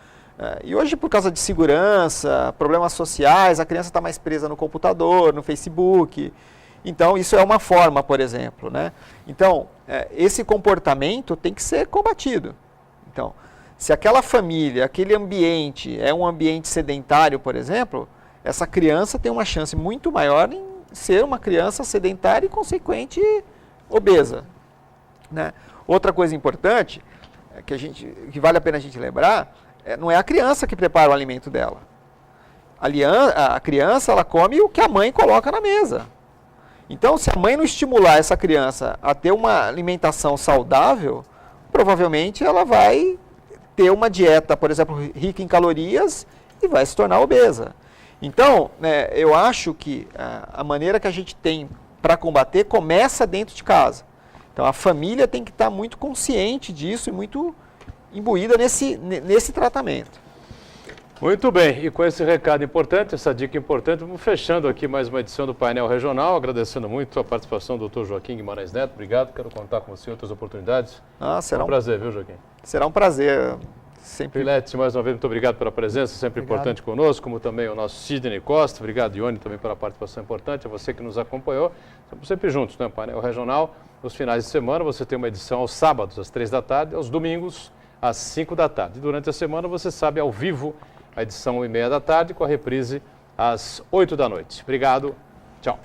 E hoje, por causa de segurança, problemas sociais, a criança está mais presa no computador, no Facebook. Então, isso é uma forma, por exemplo, né? Então, esse comportamento tem que ser combatido. Então, se aquela família, aquele ambiente é um ambiente sedentário, por exemplo, essa criança tem uma chance muito maior em ser uma criança sedentária e, consequente, obesa, né? Outra coisa importante, que vale a pena a gente lembrar, não é a criança que prepara o alimento dela. A criança, ela come o que a mãe coloca na mesa. Então, se a mãe não estimular essa criança a ter uma alimentação saudável, provavelmente ela vai ter uma dieta, por exemplo, rica em calorias e vai se tornar obesa. Então, eu acho que a maneira que a gente tem para combater começa dentro de casa. Então, a família tem que estar muito consciente disso e muito imbuída nesse tratamento. Muito bem, e com esse recado importante, essa dica importante, vamos fechando aqui mais uma edição do Painel Regional, agradecendo muito a participação do Dr. Joaquim Guimarães Neto. Obrigado, quero contar com você em outras oportunidades. Será um prazer, viu, Joaquim? Será um prazer. Sempre. Filete, mais uma vez, muito obrigado pela presença, sempre importante conosco, como também o nosso Sidney Costa. Obrigado, Ione, também pela participação importante, a você que nos acompanhou. Estamos sempre juntos, né? Painel Regional, nos finais de semana, você tem uma edição aos sábados, às 3 da tarde, aos domingos, às 5 da tarde. E durante a semana, você sabe, ao vivo, a edição 1h30 da tarde, com a reprise às 8 da noite. Obrigado, tchau.